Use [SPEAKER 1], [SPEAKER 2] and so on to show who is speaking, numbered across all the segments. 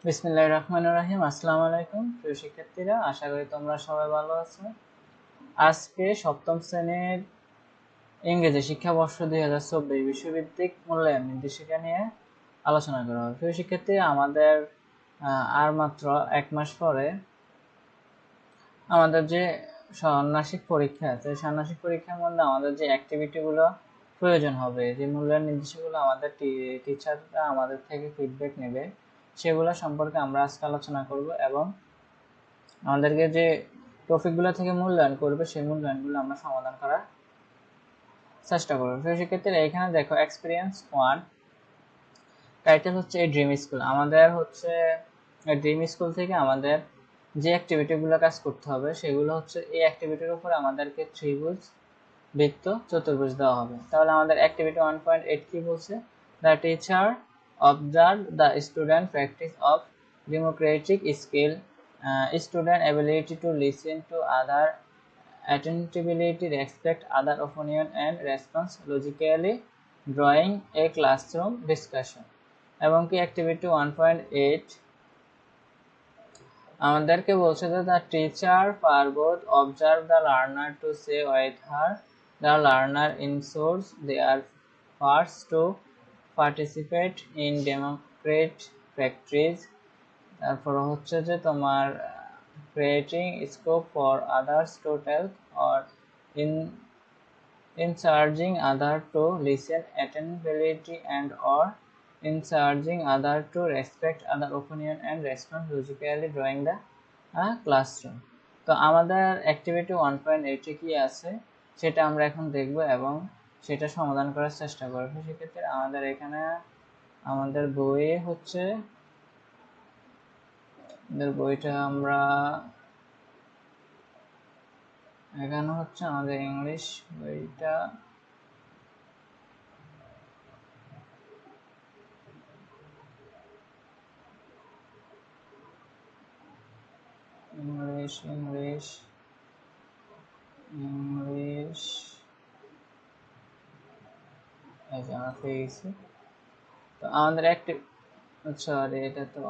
[SPEAKER 1] বিসমিল্লাহির রহমানির রহিম। আসসালামু আলাইকুম প্রিয় শিক্ষার্থীরা, আশা করি তোমরা সবাই ভালো আছো। আজকে সপ্তম শ্রেণীর ইংরেজি শিক্ষাবর্ষ 2024 বিষয়ভিত্তিক মূল্যায়ন নির্দেশিকা নিয়ে আলোচনা করা হবে। প্রিয় শিক্ষার্থীরা, আমাদের আর মাত্র 1 মাস পরে আমাদের যে ষান্মাসিক পরীক্ষা আছে, ষান্মাসিক পরীক্ষার মধ্যে আমাদের যে অ্যাক্টিভিটিগুলো প্রয়োজন হবে, যে মূল্যায়ন নির্দেশিকাগুলো আমাদের টিচাররা আমাদের থেকে ফিডব্যাক নেবে, সেগুলো সম্পর্কে আমরা আজকে আলোচনা করব এবং আমাদেরকে যে টপিকগুলো থেকে মূল্যায়ন করবে সেই মূল্যায়নগুলো আমরা সমাধান করার চেষ্টা করব। সেক্ষেত্রে এখানে দেখো এক্সপিরিয়েন্স 1, টাইটেল হচ্ছে এই ড্রিম স্কুল। আমাদের হচ্ছে ড্রিম স্কুল থেকে আমাদের যে অ্যাক্টিভিটিগুলো কাজ করতে হবে সেগুলো হচ্ছে এই অ্যাক্টিভিটির উপর আমাদেরকে ত্রিভুজ, বৃত্ত, চতুর্ভুজ দেওয়া হবে। তাহলে আমাদের অ্যাক্টিভিটি 1.8 কি বলছে? The teacher observe the student practice of Democratic skill, student ability to listen to other, attentively respect other opinion and response logically, drawing a classroom discussion। এবং কি অ্যাক্টিভিটি 1.8 আমাদেরকে বলছে যে the teacher Parvod observe the learner to say whether the learner ensures they are first to participate in democratic practice। তারপর হচ্ছে যে তোমার creating scope for others to tell or in encouraging others to listen attentively and or encouraging others to respect other opinion and respond logically, drawing the classroom। তো আমাদের activity 1.8 কি আছে সেটা আমরা এখন দেখব এবং সেটা সমাধান করার চেষ্টা করব। সেক্ষেত্রে আমাদের এখানে আমাদের বইয়ে হচ্ছে বইটা আমরা এখানে হচ্ছে আমাদের ইংলিশ বইটা, ইংলিশ ইংলিশ ইংলিশ এই যে আমরা পেয়ে গেছি। তো আমাদের অ্যাক্টিভ, সরি এটা তো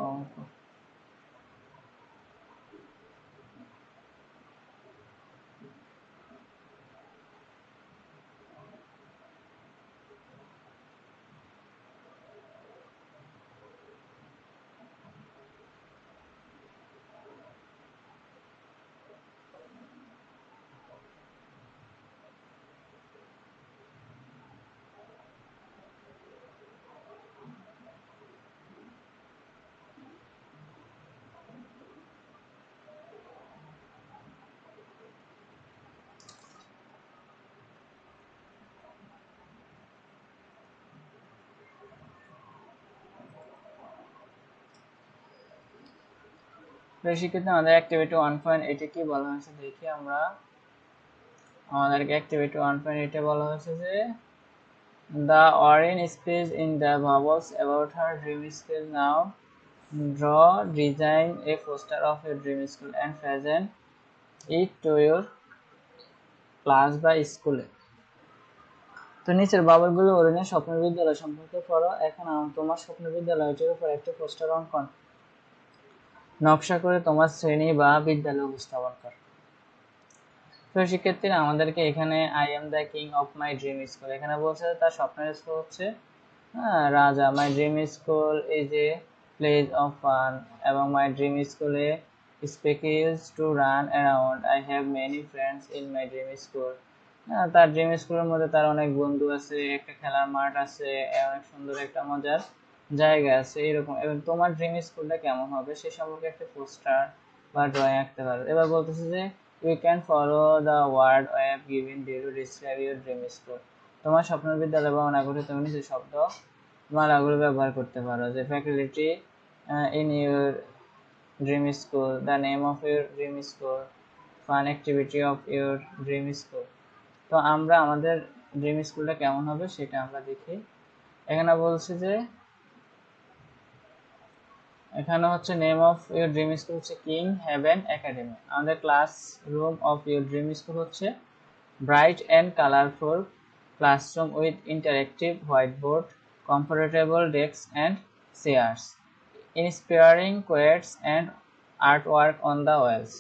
[SPEAKER 1] সেক্ষেত্রে আমাদের অ্যাক্টিভিটি 1.8 কি বলা হয়েছে দেখি আমরা। আমাদেরকে অ্যাক্টিভিটি 1.8 বলা হয়েছে যে the Orin speaks in the bubbles about her dream school. Now draw, design a poster of your dream school and present it to your class বা স্কুলে। তো নিচের বাবলগুলো অরিনের স্বপ্ন বিদ্যালয় সম্পর্কে পড়ো। এখন তোমার স্বপ্ন বিদ্যালয়টির উপর একটি পোস্টার অঙ্কন নকশা করে তোমার শ্রেণী বা বিদ্যালয়ে উপস্থাপন করো। তো শিক্ষার্থীরা আমাদেরকে এখানে I am the king of my dream school, এখানে বলছে তার স্বপ্নের স্কুল হচ্ছে রাজা। My dream school is a place of fun এবং মাই ড্রিম স্কুলে spaces to run around, I have many friends in my dream school. তার ড্রিম স্কুলের মধ্যে তার অনেক বন্ধু আছে, একটা খেলার মাঠ আছে, অনেক সুন্দর একটা মজার জায়গা আছে এরকম। এবং তোমার ড্রিম স্কুলটা কেমন হবে সে সম্পর্কে একটা পোস্টার বা ড্রয়িং আঁকতে পারো। এবার বলতেছে যে you can follow the word I have given you to describe your dream school। তোমার স্বপ্নের বিদ্যালয় বা অনাগত তুমি নিচে শব্দ মালাগুলো ব্যবহার করতে পারো, যে faculty in your dream school, the name of your dream school, fun activity of your dream school। তো আমরা আমাদের ড্রিম স্কুলটা কেমন হবে সেটা আমরা দেখি। এখানে বলছে যে এখানে হচ্ছে name of your dream school হচ্ছে কিং হেভেন একাডেমি। আমাদের classroom of your dream school হচ্ছে bright and colourful classroom with interactive whiteboard, comfortable desk and chairs. inspiring quotes and artwork on the walls.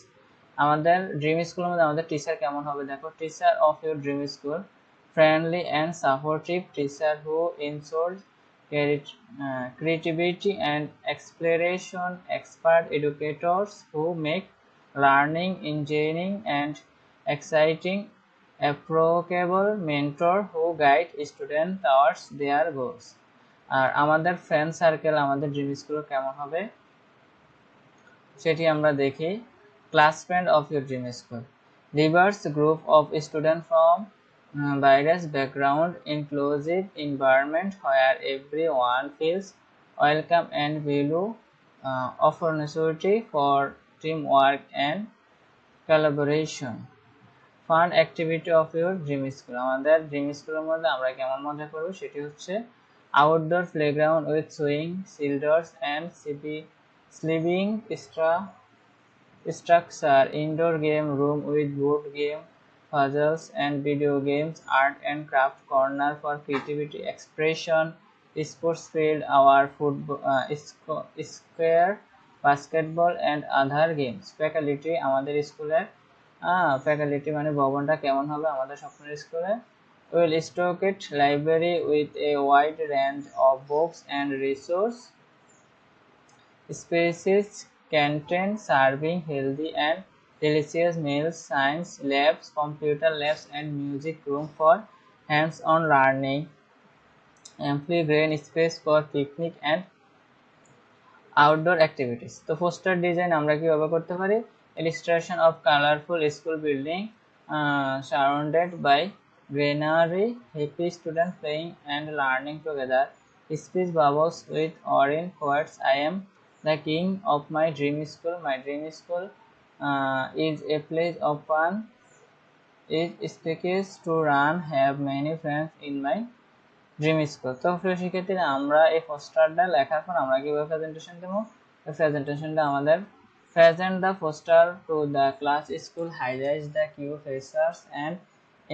[SPEAKER 1] আমাদের dream স্কুলের মধ্যে আমাদের teacher কেমন হবে দেখো, teacher of your dream school, friendly and supportive teacher who ensures creativity and exploration, expert educators who make learning engaging and exciting, approachable mentor who guide students towards their goals. আর আমাদের friend circle আমাদের dream school কেমন হবে সেটি আমরা দেখি। Class friend of your dream school, diverse group of students from various background, inclusive environment where everyone feels welcome and value opportunity for teamwork and collaboration. Fun activity of your dream school, আমাদের dream স্কুলের মধ্যে আমরা কেমন মজা করব সেটি হচ্ছে outdoor playground with swing sliders and slipping structure, indoor game room with board game, puzzles and video games, art and craft corner for creativity expression, sports field, our football, square, basketball and other games. Faculty, আমাদের স্কুলের faculty মানে ভবনটা কেমন হবে আমাদের স্বপ্নের স্কুলে, will stocked library with a wide range of books and resource spaces, canteen serving healthy and delicious meals, science labs, computer labs and music room for hands-on learning, ample green space for picnic and outdoor activities. তো poster design আমরা কিভাবে করতে পারি, illustration of colorful school building surrounded by greenery, happy student playing and learning together, speech bubbles with orange quotes, I am the king of my dream school, my dream school is a place of fun, is spacious to run, have many friends in my dream school. তো প্রিয় শিক্ষার্থীরা, আমরা এই পোস্টারটা লেখার পর আমরা কিভাবে প্রেজেন্টেশন দেবো, এই প্রেজেন্টেশনটা আমাদের present the poster to the class school, highlights the key features and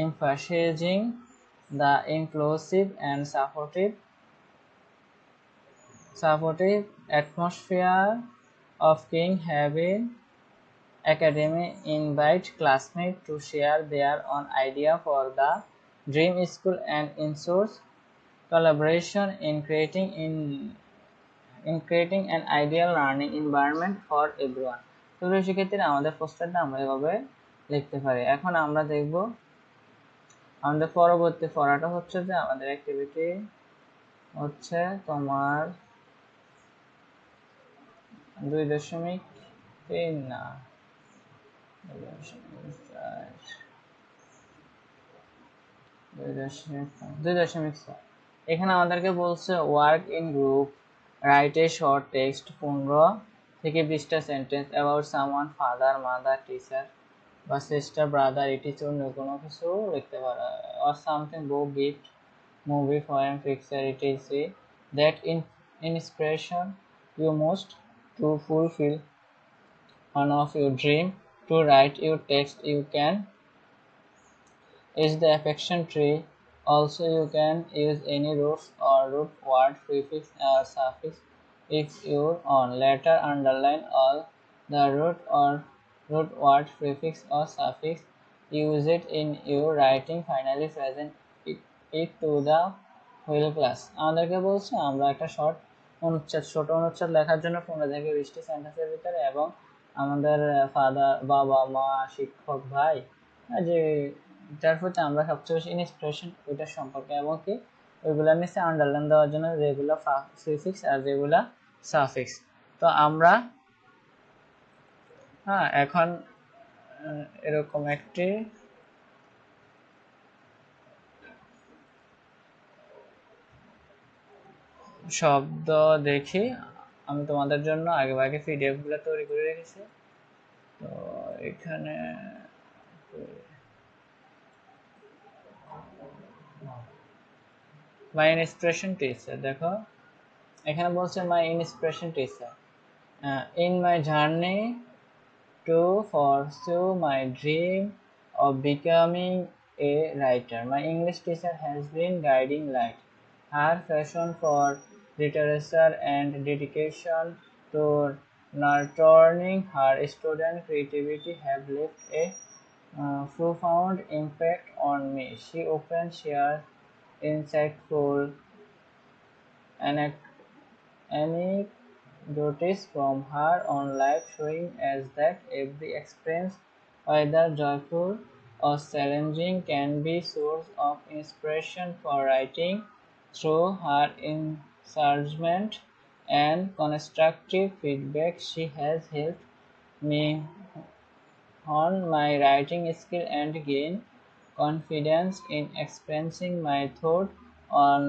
[SPEAKER 1] emphasizing the inclusive and supportive atmosphere of King Having Academy, invite classmates to share their own idea for the dream school and ensures collaboration in creating an ideal learning environment for everyone. তো শিক্ষার্থীরা, আমাদের পোস্টারটা আমরা এভাবে লিখতে পারি। এখন আমরা দেখব আমাদের পরবর্তী পড়াটা হচ্ছে যে আমাদের অ্যাক্টিভিটি হচ্ছে তোমার 2.3 না 2.4। এখানে আমাদেরকে বলছে work in group, right a short text 15 থেকে 20টা sentence about someone, father, mother, teacher বা সিস্টার, ব্রাদার, ইটিচার, অন্য কোনো কিছু লিখতে পারো, or something, book, gift, movie, poem, picture, etc that inspiration you most to fulfill one of your dream. To write your text you can is the affection tree. Also you can use any roots or root word, prefix or suffix if you on. Later underline all the root or root word, prefix or suffix. Use it in your writing. Finally present it to the whole class. আমাদেরকে বলছে আমরা একটা ছোট অনুচ্ছেদ লেখার জন্য 15 থেকে 20টি সেন্টেন্সের ভিতরে এবং আমাদের ফাদার, বাবা, মা, শিক্ষক, ভাই, যে যার প্রতি আমরা সবচেয়ে বেশি ইন্সপিরেশন ওইটার সম্পর্কে এবং কি ওইগুলোর নিচে আন্ডারলাইন দেওয়ার জন্য যেগুলো প্রিফিক্স আর যেগুলো সাফিক্স। তো আমরা এখন এরকম একটি শব্দ দেখি, আমি তোমাদের জন্য আগে পিডিএফ গুলো তৈরি করে রেখেছি। তো এখানে মাই ইন্সপিরেশন টিচার, দেখো এখানে বলছে মাই inspiration teacher in my journey to pursue my dream of becoming a writer. My English teacher has been guiding light. Her passion for literature and dedication to nurturing her student creativity have left a profound impact on me. She often shares insightful anecdotes from her own life, showing us that every experience, whether joyful or challenging, can be a source of inspiration for writing. Through her encouragement and constructive feedback, she has helped me hone my writing skill and gain confidence in expressing my thoughts on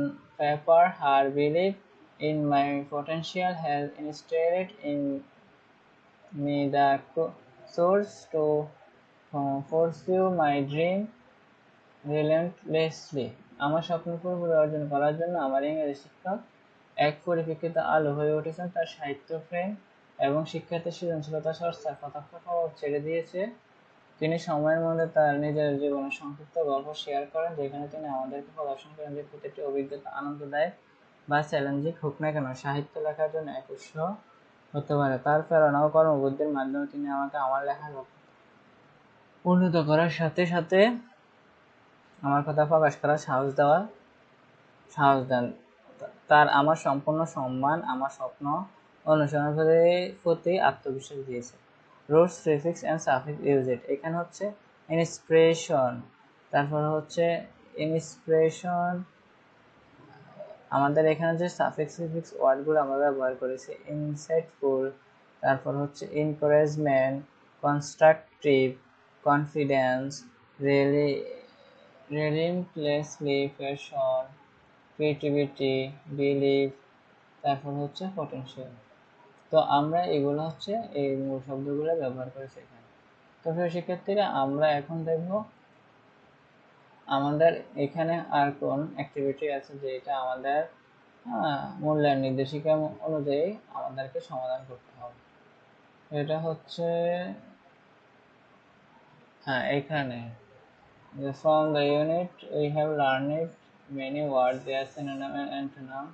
[SPEAKER 1] paper. Her belief in my potential has instilled in me the source to pursue my dream relentlessly. আমার স্বপ্ন পুরোপুরি অর্জন করার জন্য আমার ইংরেজি শিক্ষক এক পরিপ্রেক্ষিতে আলো হয়ে উঠেছেন। তার সাহিত্য প্রেম এবং শিক্ষার্থীর সৃজনশীলতা চর্চার কতক প্রভাব ছেড়ে দিয়েছে। তিনি সময়ের মধ্যে তার নিজের জীবনের সংক্ষিপ্ত গল্প শেয়ার করেন, যেখানে তিনি আমাদেরকে প্রদর্শন করেন যে প্রতিটি অভিজ্ঞতা আনন্দদায়ক বা চ্যালেঞ্জিং হোক না কেন, সাহিত্য লেখার জন্য এক উৎস হতে পারে। তার প্রেরণা ও কর্মবুদ্ধির মাধ্যমে তিনি আমাকে আমার লেখার উন্নত করার সাথে সাথে আমার কথা প্রকাশ করার সাহস দেন। তার আমার সম্পূর্ণ সম্মান, আমার স্বপ্ন অনুসরণের প্রতি আত্মবিশ্বাস দিয়েছে। Roots, prefix and suffix used. এখানে হচ্ছে ইন্সপিরেশন, তারপর হচ্ছে ইন্সপিরেশন। আমাদের এখানে যে সাফিক্স প্রিফিক্স ওয়ার্ডগুলো আমরা ব্যবহার করেছি, ইনসাইটফুল, তারপর হচ্ছে encouragement, constructive, confidence, রিলেন্টলেসলি, passion, creativity, believe, তারপর হচ্ছে পটেনশিয়াল। তো আমরা এগুলো হচ্ছে এই মূল শব্দগুলো ব্যবহার করেছি এখানে। তো প্রিয় শিক্ষার্থীরা, আমরা এখন দেখব আমাদের এখানে আর কোন অ্যাক্টিভিটি আছে যেটা আমাদের মূল্যায়ন নির্দেশিকা অনুযায়ী আমাদেরকে সমাধান করতে হবে। এটা হচ্ছে এখানে from the unit we have learned many words, their synonym and antonym.